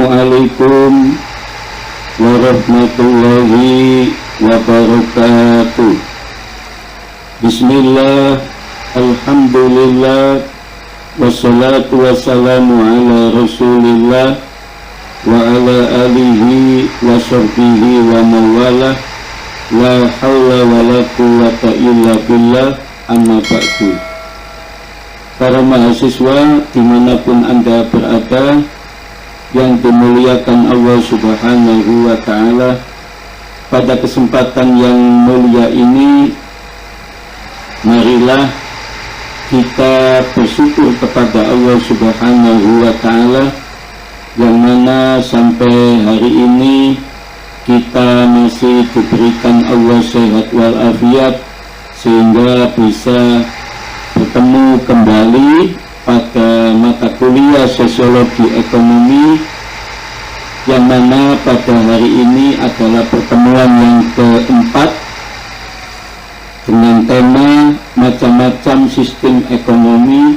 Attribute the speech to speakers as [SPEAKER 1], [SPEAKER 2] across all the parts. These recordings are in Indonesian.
[SPEAKER 1] Assalamualaikum warahmatullahi wabarakatuh. Bismillah, alhamdulillah, wassalatu wassalamu ala rasulillah wa ala alihi wa sahbihi wa mawalah, la hawla wa la quwwata illa billah, amma ba'du. Para mahasiswa dimanapun Anda berada, yang dimuliakan Allah Subhanahu wa Ta'ala, pada kesempatan yang mulia ini marilah kita bersyukur kepada Allah Subhanahu wa Ta'ala, yang mana sampai hari ini kita masih diberikan Allah sehat walafiat sehingga bisa bertemu kembali pada mata kuliah Sosiologi Ekonomi, yang mana pada hari ini adalah pertemuan yang keempat dengan tema macam-macam sistem ekonomi.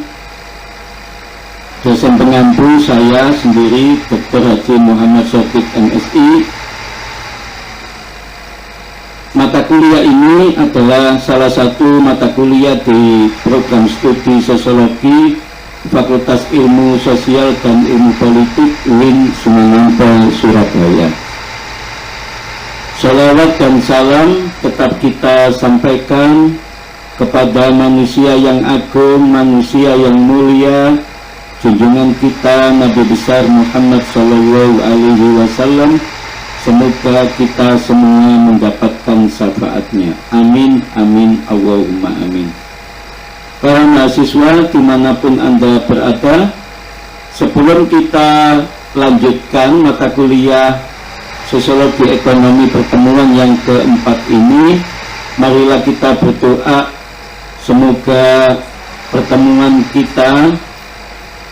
[SPEAKER 1] Dosen pengampu saya sendiri, Dr. Haji Muhammad Shokik MSI. Mata kuliah ini adalah salah satu mata kuliah di program studi Sosiologi Fakultas Ilmu Sosial dan Ilmu Politik UIN Sunan Ampel, Surabaya. Sholawat dan salam tetap kita sampaikan kepada manusia yang agung, manusia yang mulia, junjungan kita Nabi besar Muhammad Sallallahu Alaihi Wasallam. Semoga kita semua mendapatkan syafaatnya. Amin, amin, Allahumma amin. Para mahasiswa dimanapun Anda berada, sebelum kita lanjutkan mata kuliah Sosiologi Ekonomi pertemuan yang keempat ini, marilah kita berdoa semoga pertemuan kita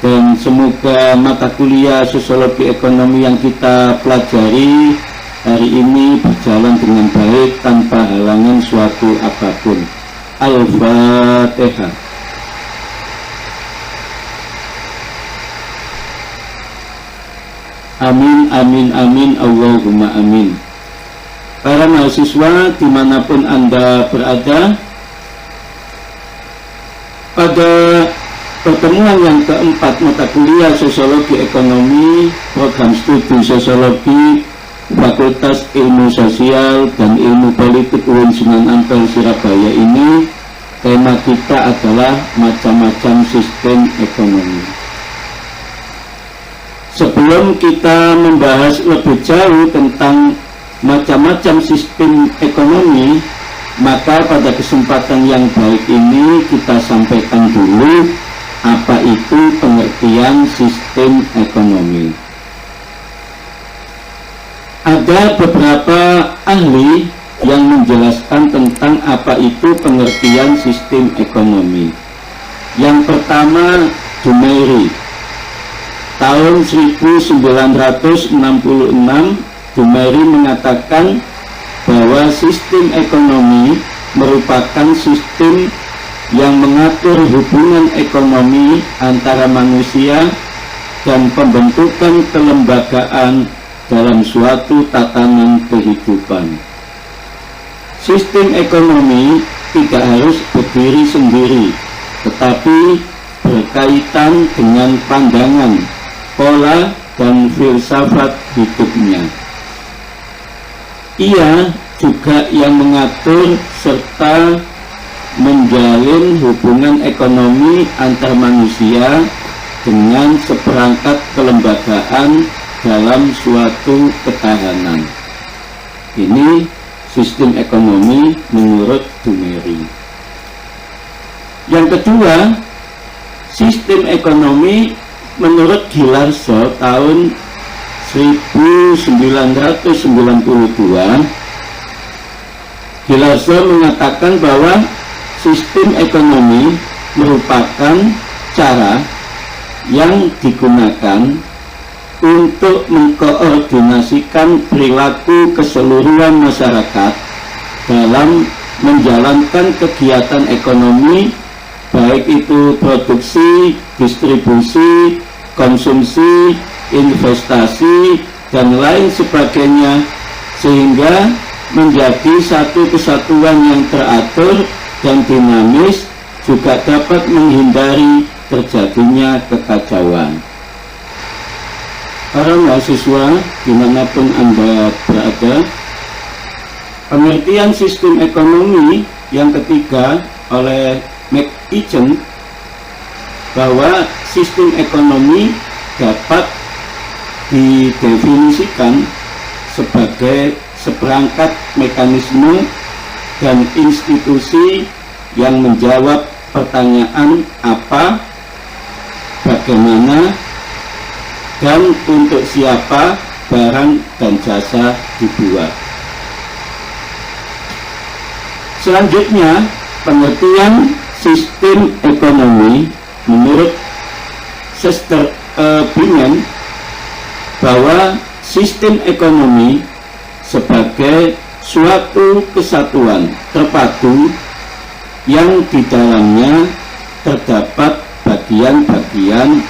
[SPEAKER 1] dan semoga mata kuliah Sosiologi Ekonomi yang kita pelajari hari ini berjalan dengan baik tanpa halangan suatu apapun. Al-Fatihah. Amin, amin, amin, Allahumma amin. Para mahasiswa dimanapun Anda berada, pada pertemuan yang keempat mata kuliah Sosiologi Ekonomi program studi Sosiologi Fakultas Ilmu Sosial dan Ilmu Politik UIN Sunan Ampel, Surabaya ini, tema kita adalah macam-macam sistem ekonomi. Sebelum kita membahas lebih jauh tentang macam-macam sistem ekonomi, maka pada kesempatan yang baik ini kita sampaikan dulu apa itu pengertian sistem ekonomi. Ada beberapa ahli yang menjelaskan tentang apa itu pengertian sistem ekonomi. Yang pertama, Dumeiri. Tahun 1966, Dumeiri mengatakan bahwa sistem ekonomi merupakan sistem yang mengatur hubungan ekonomi antara manusia dan pembentukan kelembagaan dalam suatu tatanan kehidupan. Sistem ekonomi tidak harus berdiri sendiri, tetapi berkaitan dengan pandangan, pola, dan filsafat hidupnya. Ia juga yang mengatur serta menjalin hubungan ekonomi antar manusia dengan seperangkat kelembagaan dalam suatu ketahanan. Ini sistem ekonomi menurut Dumeiri. Yang kedua, sistem ekonomi menurut Gillarzo tahun 1992. Gillarzo mengatakan bahwa sistem ekonomi merupakan cara yang digunakan untuk mengkoordinasikan perilaku keseluruhan masyarakat dalam menjalankan kegiatan ekonomi, baik itu produksi, distribusi, konsumsi, investasi, dan lain sebagainya, sehingga menjadi satu kesatuan yang teratur dan dinamis, juga dapat menghindari terjadinya kekacauan. Para mahasiswa dimanapun Anda berada, pengertian sistem ekonomi yang ketiga oleh McEachin bahwa sistem ekonomi dapat didefinisikan sebagai seperangkat mekanisme dan institusi yang menjawab pertanyaan apa, bagaimana, dan untuk siapa barang dan jasa dibuat. Selanjutnya, pengertian sistem ekonomi menurut Chester Bingham bahwa sistem ekonomi sebagai suatu kesatuan terpadu yang di dalamnya terdapat bagian-bagian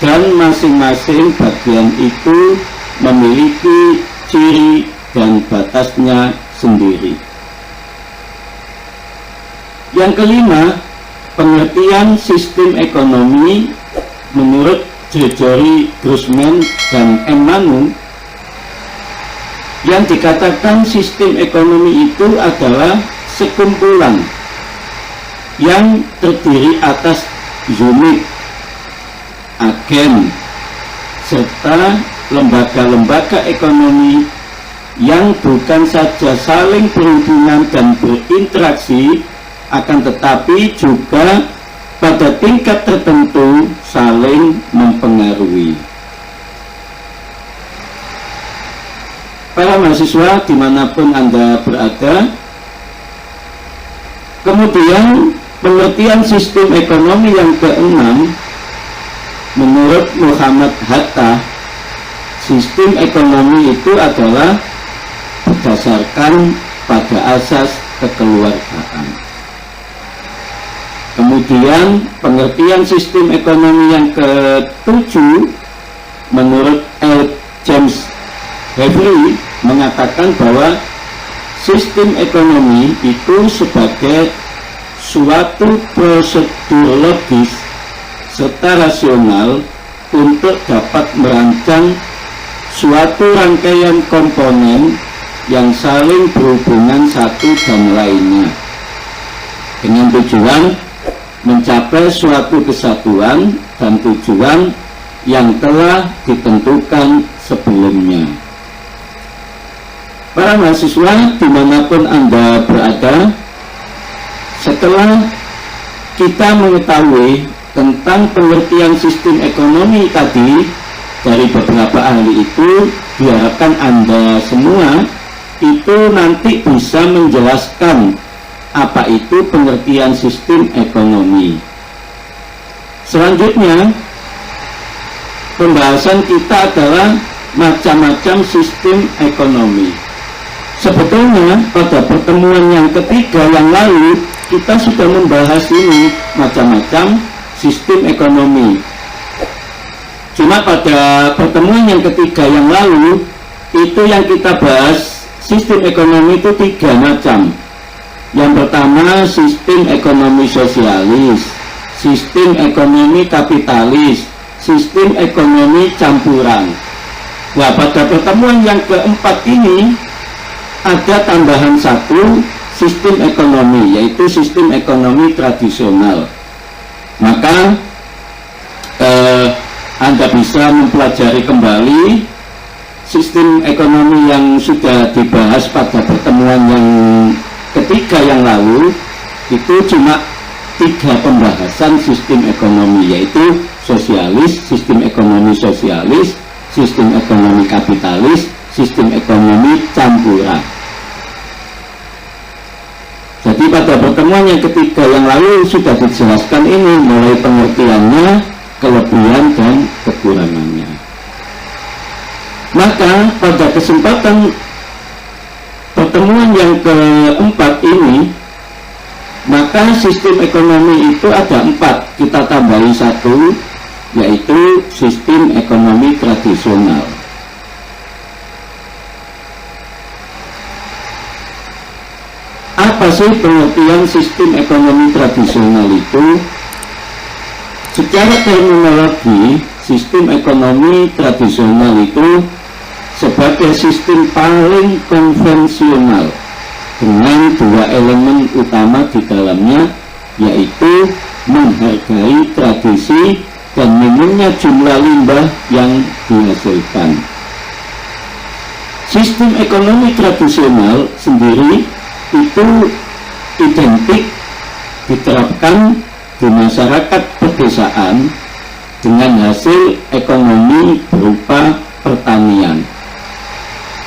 [SPEAKER 1] dan masing-masing bagian itu memiliki ciri dan batasnya sendiri. Yang kelima, pengertian sistem ekonomi menurut Gregory Grossman dan M. Manu, yang dikatakan sistem ekonomi itu adalah sekumpulan yang terdiri atas unit, agen, serta lembaga-lembaga ekonomi yang bukan saja saling berhubungan dan berinteraksi, akan tetapi juga pada tingkat tertentu saling mempengaruhi. Para mahasiswa dimanapun Anda berada, kemudian pengertian sistem ekonomi yang keenam menurut Muhammad Hatta, sistem ekonomi itu adalah berdasarkan pada asas kekeluargaan. Kemudian pengertian sistem ekonomi yang ketujuh menurut L. James Avery mengatakan bahwa sistem ekonomi itu sebagai suatu prosedur logis serta rasional untuk dapat merancang suatu rangkaian komponen yang saling berhubungan satu dan lainnya dengan tujuan mencapai suatu kesatuan dan tujuan yang telah ditentukan sebelumnya. Para mahasiswa dimanapun Anda berada, setelah kita mengetahui tentang pengertian sistem ekonomi tadi dari beberapa ahli itu, diharapkan Anda semua itu nanti bisa menjelaskan apa itu pengertian sistem ekonomi. Selanjutnya, pembahasan kita adalah macam-macam sistem ekonomi. Sebetulnya pada pertemuan yang ketiga yang lalu kita sudah membahas ini macam-macam sistem ekonomi. Cuma pada pertemuan yang ketiga yang lalu itu yang kita bahas sistem ekonomi itu 3 macam. Yang pertama sistem ekonomi sosialis, sistem ekonomi kapitalis, sistem ekonomi campuran. Nah, pada pertemuan yang keempat ini ada tambahan satu sistem ekonomi, yaitu sistem ekonomi tradisional. Maka Anda bisa mempelajari kembali sistem ekonomi yang sudah dibahas pada pertemuan yang ketiga yang lalu. Itu cuma 3 pembahasan sistem ekonomi, yaitu sosialis, sistem ekonomi sosialis, sistem ekonomi kapitalis, sistem ekonomi campuran. Jadi pada pertemuan yang ketiga yang lalu sudah dijelaskan ini, mulai pengertiannya, kelebihan dan kekurangannya. Maka pada kesempatan pertemuan yang keempat ini, maka sistem ekonomi itu ada 4, kita tambahi 1, yaitu sistem ekonomi tradisional. Apa sih pengertian sistem ekonomi tradisional itu? Secara terminologi, sistem ekonomi tradisional itu sebagai sistem paling konvensional dengan dua elemen utama di dalamnya, yaitu menghargai tradisi dan minimnya jumlah limbah yang dihasilkan. Sistem ekonomi tradisional sendiri itu identik diterapkan di masyarakat pedesaan dengan hasil ekonomi berupa pertanian.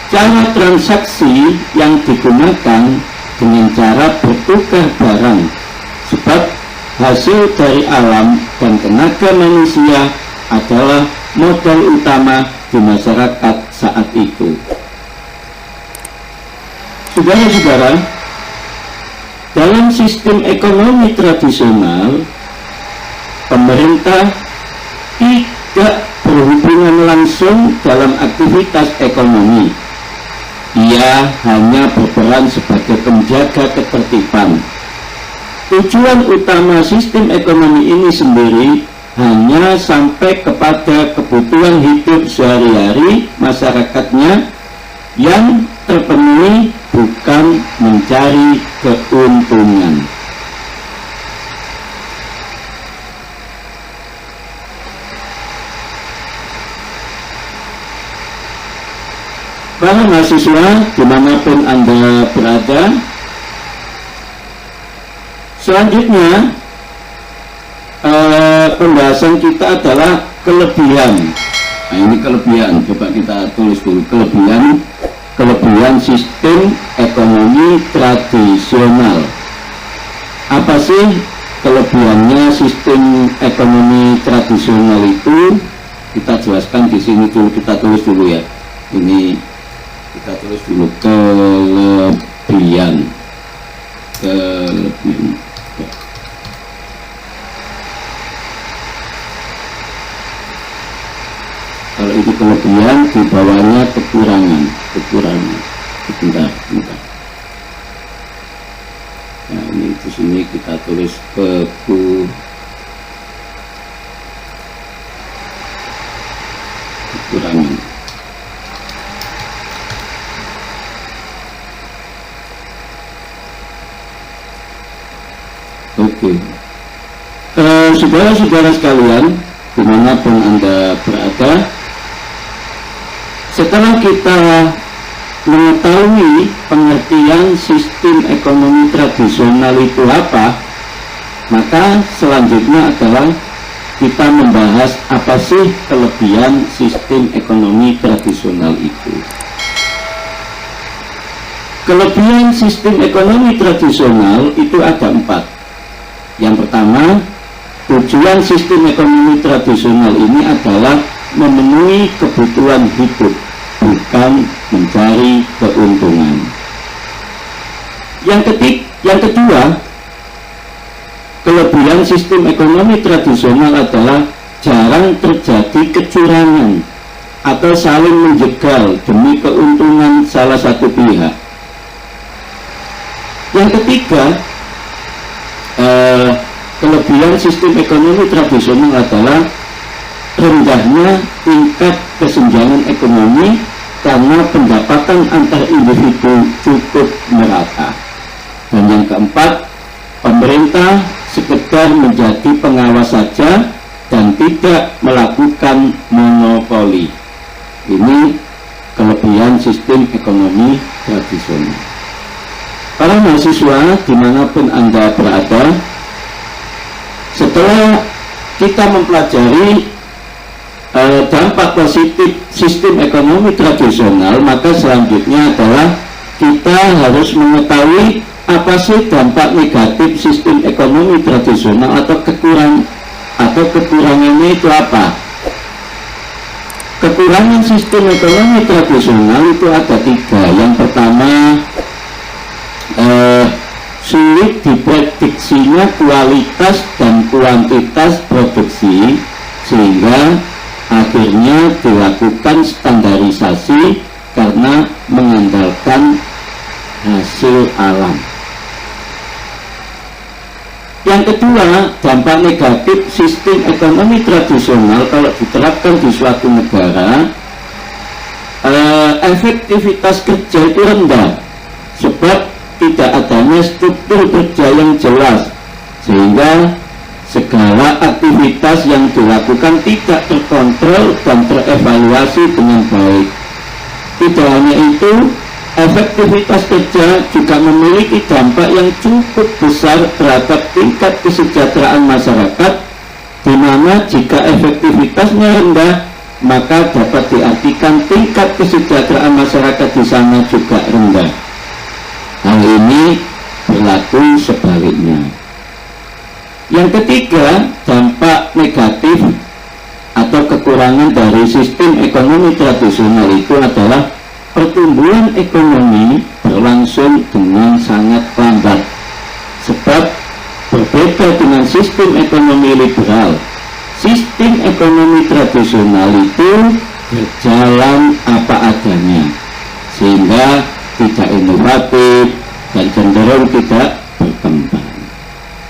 [SPEAKER 1] Cara transaksi yang digunakan dengan cara bertukar barang, sebab hasil dari alam dan tenaga manusia adalah modal utama di masyarakat saat itu. Saudara-saudara, dalam sistem ekonomi tradisional, pemerintah tidak berhubungan langsung dalam aktivitas ekonomi. Ia hanya berperan sebagai penjaga ketertiban. Tujuan utama sistem ekonomi ini sendiri hanya sampai kepada kebutuhan hidup sehari-hari masyarakatnya yang terpenuhi, bukan mencari keuntungan. Para mahasiswa dimanapun Anda berada, selanjutnya pembahasan kita adalah kelebihan. Nah, ini kelebihan, coba kita tulis dulu kelebihan sistem ekonomi tradisional. Apa sih kelebihannya sistem ekonomi tradisional itu? Kita jelaskan di sini dulu, kita tulis dulu ya. Ini kita tulis dulu kelebihan. Kalau itu kelebihan, di bawahnya kekurangan. Bentar. Nah, ini di sini kita tulis kekurangan. Oke. Saudara-saudara sekalian, dimanapun Anda berada, setelah kita mengetahui pengertian sistem ekonomi tradisional itu apa, maka selanjutnya adalah kita membahas apa sih kelebihan sistem ekonomi tradisional itu. Kelebihan sistem ekonomi tradisional itu ada 4. Yang pertama, tujuan sistem ekonomi tradisional ini adalah memenuhi kebutuhan hidup, bukan mencari keuntungan. Yang kedua, kelebihan sistem ekonomi tradisional adalah jarang terjadi kecurangan atau saling menjegal demi keuntungan salah satu pihak. Yang ketiga, kelebihan sistem ekonomi tradisional adalah rendahnya tingkat kesenjangan ekonomi karena pendapatan antar individu cukup merata. Dan yang keempat, pemerintah sekedar menjadi pengawas saja dan tidak melakukan monopoli. Ini kelebihan sistem ekonomi tradisional. Para mahasiswa dimanapun Anda berada, setelah kita mempelajari dampak positif sistem ekonomi tradisional, maka selanjutnya adalah kita harus mengetahui apa sih dampak negatif sistem ekonomi tradisional atau kekurangannya itu apa. Kekurangan sistem ekonomi tradisional itu ada 3. Yang pertama, sulit diprediksinya kualitas dan kuantitas produksi sehingga akhirnya dilakukan standarisasi karena mengandalkan hasil alam. Yang kedua, dampak negatif sistem ekonomi tradisional kalau diterapkan di suatu negara, efektivitas kerja itu rendah sebab tidak adanya struktur kerja yang jelas, sehingga segala aktivitas yang dilakukan tidak terkontrol dan terevaluasi dengan baik. Tidak hanya itu, efektivitas kerja juga memiliki dampak yang cukup besar terhadap tingkat kesejahteraan masyarakat, di mana jika efektivitasnya rendah, maka dapat diartikan tingkat kesejahteraan masyarakat di sana juga rendah. Hal ini berlaku sebaliknya. Yang ketiga, dampak negatif atau kekurangan dari sistem ekonomi tradisional itu adalah pertumbuhan ekonomi berlangsung dengan sangat lambat. Sebab berbeda dengan sistem ekonomi liberal, sistem ekonomi tradisional itu berjalan apa adanya, sehingga tidak inovatif dan cenderung tidak berkembang.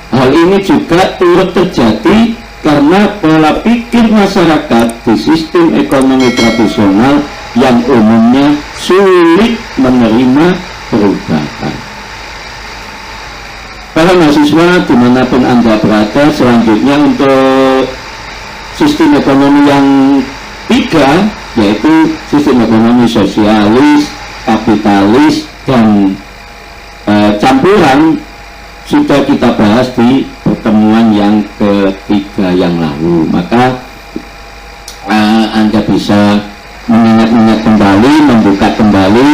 [SPEAKER 1] Hal ini juga turut terjadi karena pola pikir masyarakat di sistem ekonomi tradisional yang umumnya sulit menerima perubahan. Para mahasiswa dimanapun Anda berada, selanjutnya untuk sistem ekonomi yang tiga, yaitu sistem ekonomi sosialis, kapitalis, dan campuran, sudah kita bahas di pertemuan yang ketiga yang lalu. Maka Anda bisa mengingat-ingat kembali, membuka kembali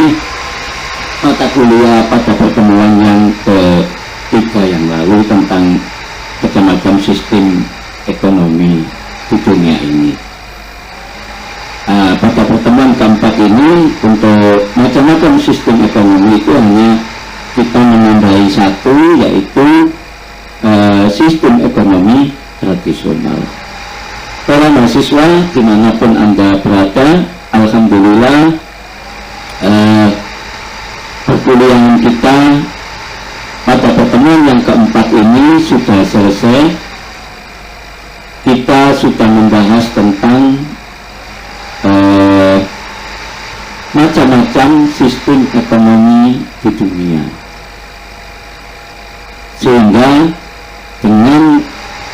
[SPEAKER 1] mata kuliah pada pertemuan yang ketiga yang lalu tentang macam-macam sistem ekonomi di dunia ini. Pada pertemuan keempat ini, untuk macam-macam sistem ekonomi itu hanya kita menambahi satu, yaitu sistem ekonomi tradisional. Para mahasiswa dimanapun Anda berada, alhamdulillah perkuliahan kita pada pertemuan yang keempat ini sudah selesai. Kita sudah membahas tentang macam-macam sistem ekonomi di dunia, sehingga dengan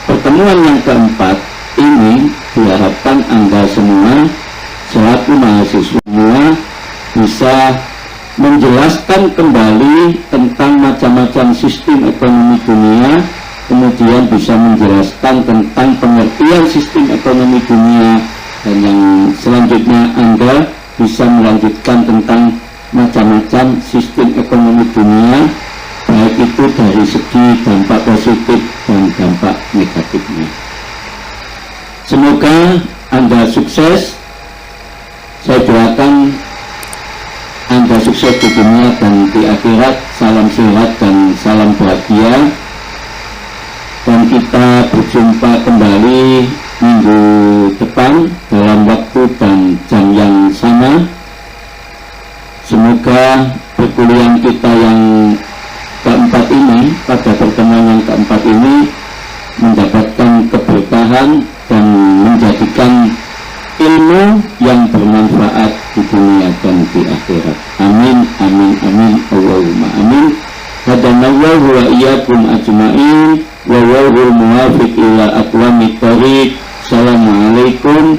[SPEAKER 1] pertemuan yang keempat ini diharapkan Anda semua selaku mahasiswa bisa menjelaskan kembali tentang macam-macam sistem ekonomi dunia, kemudian bisa menjelaskan tentang pengertian sistem ekonomi dunia, dan yang selanjutnya Anda bisa melanjutkan tentang macam-macam sistem ekonomi dunia, baik itu dari segi dampak positif dan dampak negatifnya. Semoga Anda sukses. Saya doakan Anda sukses di dunia dan di akhirat. Salam sehat dan salam bahagia. Dan kita berjumpa kembali minggu depan dalam waktu dan jam yang sama. Semoga perkuliahan kita yang keempat ini, pada pertemuan yang keempat ini, mendapatkan keberkahan dan menjadikan ilmu yang bermanfaat di dunia dan di akhirat. Amin, amin, amin, Allahumma amin. Hadanallahu wa iyyakum ajma'in wa wal muwafiq ila aqwamit thoriq. Assalamualaikum